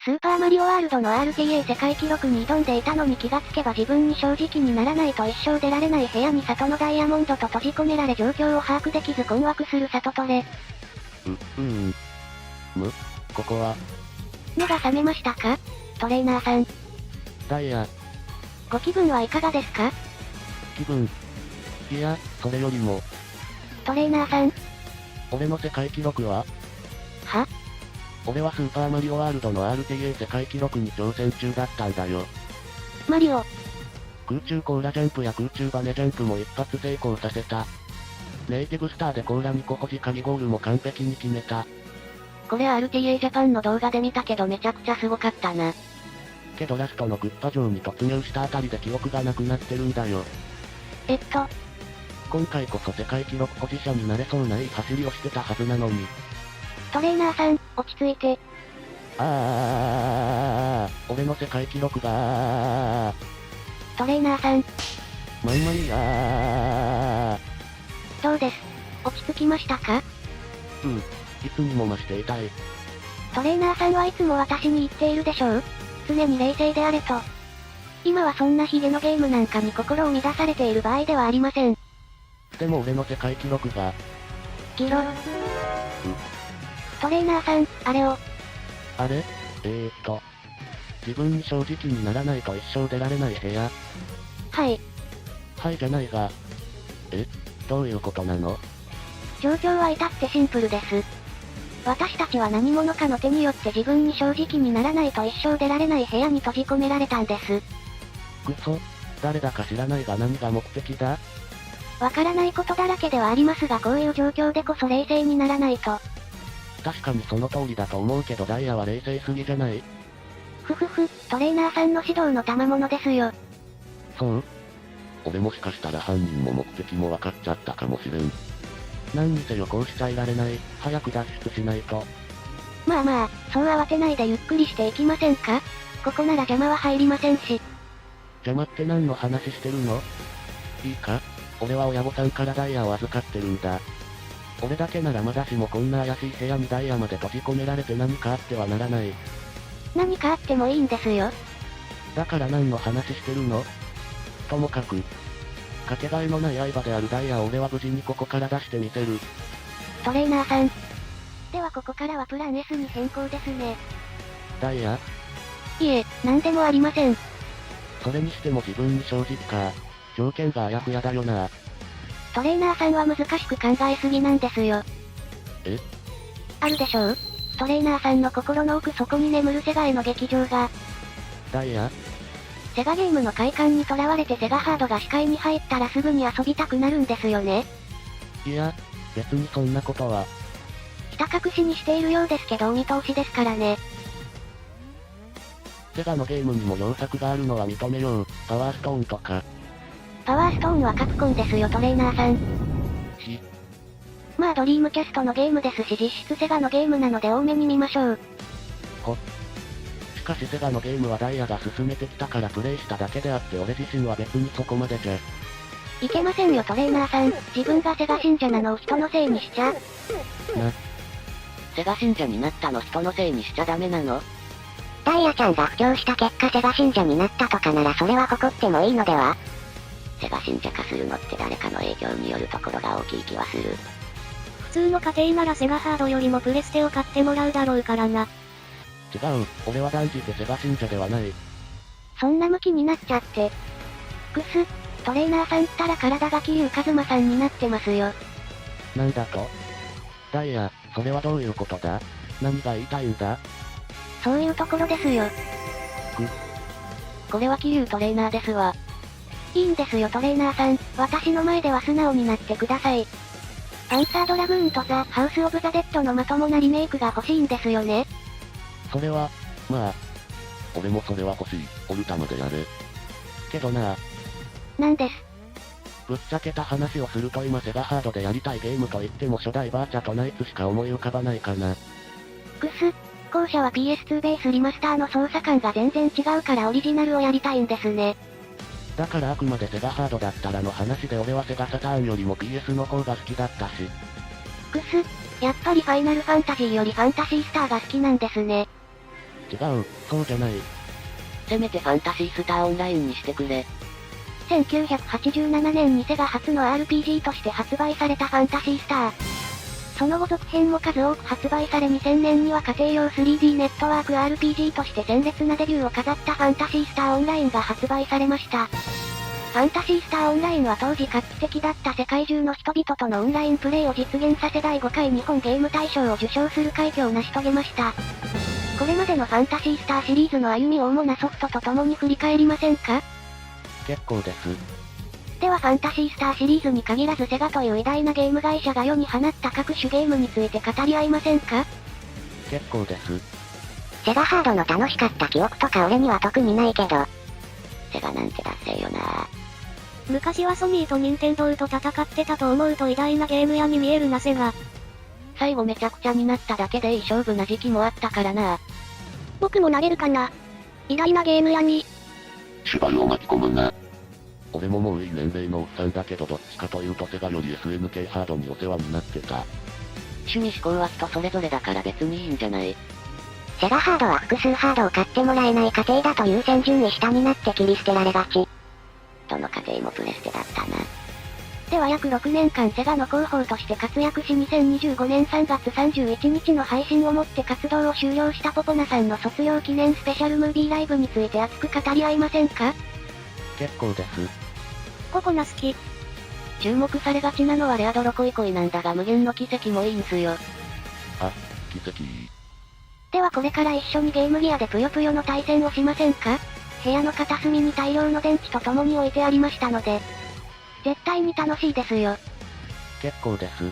スーパーマリオワールドの RTA 世界記録に挑んでいたのに気がつけば自分に正直にならないと一生出られない部屋に里のダイヤモンドと閉じ込められ状況を把握できず困惑する里トレ。ここは。目が覚めましたか？トレーナーさん。ダイヤ。ご気分はいかがですか？気分。いや、それよりも。トレーナーさん。俺の世界記録は？は？俺はスーパーマリオワールドの RTA 世界記録に挑戦中だったんだよ。マリオ。空中コーラジャンプや空中バネジャンプも一発成功させた。ネイティブスターでコーラ2個保持仮ゴールも完璧に決めた。これ RTA ジャパンの動画で見たけどめちゃくちゃすごかったな。けどラストのクッパ城に突入したあたりで記憶がなくなってるんだよ。今回こそ世界記録保持者になれそうないい走りをしてたはずなのに。トレーナーさん、落ち着いて。俺の世界記録がトレーナーさん。まんまいどうです？落ち着きましたか？いつにも増して痛い。トレーナーさんはいつも私に言っているでしょう？常に冷静であれと。今はそんなヒゲのゲームなんかに心を乱されている場合ではありません。でも俺の世界記録が。ギロ。トレーナーさん、あれを。あれ？自分に正直にならないと一生出られない部屋。はいじゃないが。どういうことなの？状況は至ってシンプルです。私たちは何者かの手によって自分に正直にならないと一生出られない部屋に閉じ込められたんです。くそ、誰だか知らないが何が目的だ？わからないことだらけではありますがこういう状況でこそ冷静にならないと。確かにその通りだと思うけどダイヤは冷静すぎじゃない？トレーナーさんの指導の賜物ですよ。そう？俺もしかしたら犯人も目的も分かっちゃったかもしれん。何にせよこうしちゃいられない。早く脱出しないと。まあ、そう慌てないでゆっくりしていきませんか？ここなら邪魔は入りませんし。邪魔って何の話してるの？いいか？俺は親御さんからダイヤを預かってるんだ。俺だけならまだしもこんな怪しい部屋にダイヤまで閉じ込められて何かあってはならない。何かあってもいいんですよ。だから何の話してるの？ともかく、かけがえのない相場であるダイヤを俺は無事にここから出してみせる。トレーナーさん。ではここからはプラン S に変更ですね。ダイヤ？いえ、何でもありません。それにしても自分に正直か。条件があやふやだよな。トレーナーさんは難しく考えすぎなんですよ。あるでしょう？トレーナーさんの心の奥底に眠るセガへの劇場が。ダイヤ？セガゲームの快感にとらわれてセガハードが視界に入ったらすぐに遊びたくなるんですよね。いや、別にそんなことは。ひた隠しにしているようですけどお見通しですからね。セガのゲームにも良作があるのは認めよう。パワーストーンとか。パワーストーンはカプコンですよトレーナーさん。まあドリームキャストのゲームですし実質セガのゲームなので多めに見ましょう。しかしセガのゲームはダイヤが進めてきたからプレイしただけであって俺自身は別にそこまでじゃ。いけませんよトレーナーさん。自分がセガ信者なのを人のせいにしちゃ。セガ信者になったの人のせいにしちゃダメなの？ダイヤちゃんが布教した結果セガ信者になったとかならそれは誇ってもいいのでは？セガ信者化するのって誰かの影響によるところが大きい気はする。普通の家庭ならセガハードよりもプレステを買ってもらうだろうからな。違う、俺は断じてセガ信者ではない。そんな向きになっちゃって。トレーナーさんったら体が桐生一馬さんになってますよ。なんだと？ダイヤ、それはどういうことだ？何が言いたいんだ？そういうところですよ。これは桐生トレーナーですわ。いいんですよトレーナーさん。私の前では素直になってください。パンサードラグーンとザ・ハウス・オブ・ザ・デッドのまともなリメイクが欲しいんですよね。それは、まあ。俺もそれは欲しい。オルタまでやれ。けどな。なんです。ぶっちゃけた話をすると今セガハードでやりたいゲームといっても初代バーチャとナイツしか思い浮かばないかな。後者は PS2 ベースリマスターの操作感が全然違うからオリジナルをやりたいんですね。だからあくまでセガハードだったらの話で俺はセガサターンよりも PS の方が好きだったし。やっぱりファイナルファンタジーよりファンタシースターが好きなんですね。違う、そうじゃない。せめてファンタシースターオンラインにしてくれ。1987年にセガ初の RPG として発売されたファンタシースター。その後続編も数多く発売され2000年には家庭用 3D ネットワーク RPG として鮮烈なデビューを飾ったファンタシースターオンラインが発売されました。ファンタシースターオンラインは当時画期的だった世界中の人々とのオンラインプレイを実現させ第5回日本ゲーム大賞を受賞する快挙を成し遂げました。これまでのファンタシースターシリーズの歩みを主なソフトと共に振り返りませんか？結構です。ではファンタシースターシリーズに限らずセガという偉大なゲーム会社が世に放った各種ゲームについて語り合いませんか？結構です。セガハードの楽しかった記憶とか俺には特にないけど。セガなんてダッセーよな。昔はソニーとニンテンドーと戦ってたと思うと偉大なゲーム屋に見えるなセガ。最後めちゃくちゃになっただけでいい勝負な時期もあったからな。僕も投げるかな。偉大なゲーム屋に。縛るを巻き込むな。俺ももういい年齢のおっさんだけどどっちかというとセガより SNK ハードにお世話になってた。趣味思考は人それぞれだから別にいいんじゃない。セガハードは複数ハードを買ってもらえない家庭だと優先順位下になって切り捨てられがち。どの家庭もプレステだったな。では約6年間セガの広報として活躍し2025年3月31日の配信をもって活動を終了したポポナさんの卒業記念スペシャルムービーライブについて熱く語り合いませんか？結構です。ポポナ好き。注目されがちなのはレアドロコイコイなんだが無限の奇跡もいいんすよ。あ、奇跡。ではこれから一緒にゲームギアでぷよぷよの対戦をしませんか？部屋の片隅に大量の電池と共に置いてありましたので。絶対に楽しいですよ。結構です。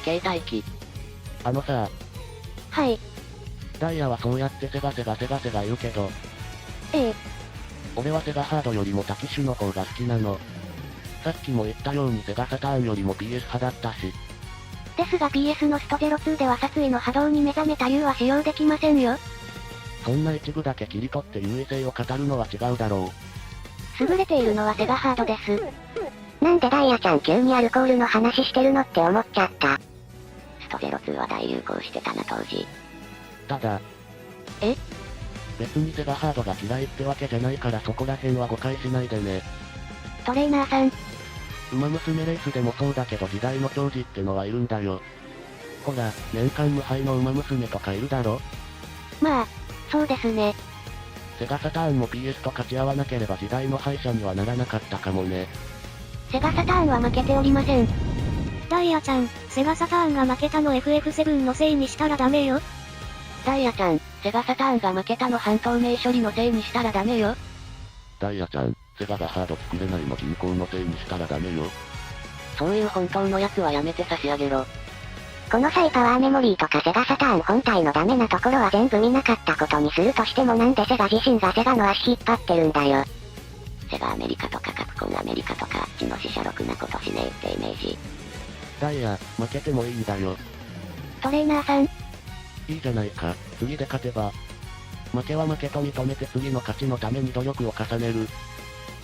携帯機。あのさ。はい。ダイヤはそうやってセガ言うけど。ええ。俺はセガハードよりも他機種の方が好きなの。さっきも言ったようにセガサターンよりも PS 派だったし。ですが PS のスト02では殺意の波動に目覚めた竜は使用できませんよ。そんな一部だけ切り取って優位性を語るのは違うだろう。優れているのはセガハードです。なんでダイヤちゃん急にアルコールの話してるのって思っちゃった。スト02は大流行してたな当時。ただ。え？別にセガハードが嫌いってわけじゃないからそこら辺は誤解しないでね。トレーナーさん。ウマ娘レースでもそうだけど時代の寵児ってのはいるんだよ。ほら、年間無敗のウマ娘とかいるだろ？まあ、そうですね。セガサターンも PS と勝ち合わなければ時代の敗者にはならなかったかもね。セガサターンは負けておりません。ダイヤちゃん、セガサターンが負けたの FF7 のせいにしたらダメよ。ダイヤちゃん、セガサターンが負けたの半透明処理のせいにしたらダメよ。ダイヤちゃん、セガがハード作れないの銀行のせいにしたらダメよ。そういう本当のやつはやめて差し上げろ。この際パワーメモリーとかセガサターン本体のダメなところは全部見なかったことにするとしてもなんでセガ自身がセガの足引っ張ってるんだよ。セガアメリカとかカプコンアメリカとかあっちの死者ろくなことしねえってイメージ。ダイヤ、負けてもいいんだよ。トレーナーさん。いいじゃないか、次で勝てば。負けは負けと認めて次の勝ちのために努力を重ねる。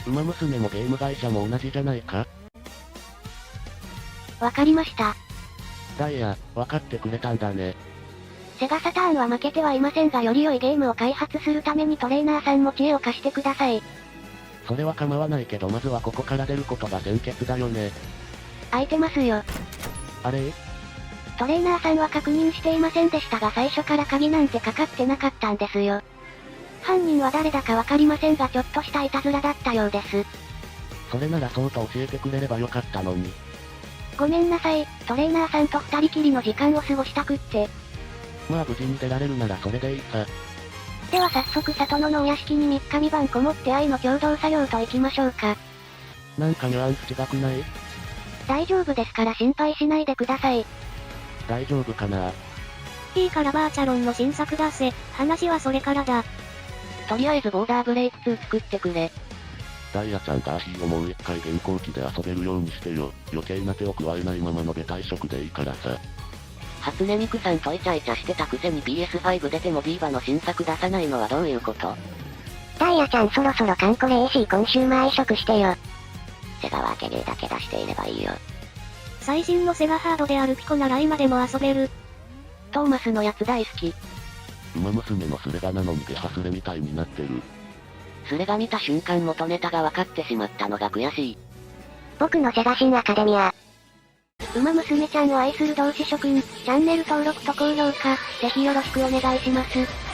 ウマ娘もゲーム会社も同じじゃないか？わかりました。ダイヤ、分かってくれたんだね。セガサターンは負けてはいませんがより良いゲームを開発するためにトレーナーさんも知恵を貸してください。それは構わないけどまずはここから出ることが先決だよね。空いてますよ。あれ？トレーナーさんは確認していませんでしたが最初から鍵なんてかかってなかったんですよ。犯人は誰だかわかりませんがちょっとしたいたずらだったようです。それならそうと教えてくれればよかったのに。ごめんなさい、トレーナーさんと二人きりの時間を過ごしたくって。まあ無事に出られるならそれでいいさ。では早速里野のお屋敷に3日3晩こもって愛の共同作業と行きましょうか。なんかニュアンス違くない？大丈夫ですから心配しないでください。大丈夫かな？いいからバーチャロンの新作出せ、話はそれからだ。とりあえずボーダーブレイク2作ってくれ。ダイヤちゃんガーヒーをもう一回現行機で遊べるようにしてよ。余計な手を加えないままのべ退職でいいからさ。初音ミクさんとイチャイチャしてたくせに PS5 出てもディーバの新作出さないのはどういうこと？ダイヤちゃんそろそろカンコレ AC コンシューマー移植してよ。セガはアケゲーだけ出していればいいよ。最新のセガハードであるピコなら今でも遊べる。トーマスのやつ大好き。馬娘のスレがなのにゲハスレみたいになってる。スレが見た瞬間元ネタが分かってしまったのが悔しい。僕のセガシンアカデミア。馬娘ちゃんを愛する同志諸君、チャンネル登録と高評価、ぜひよろしくお願いします。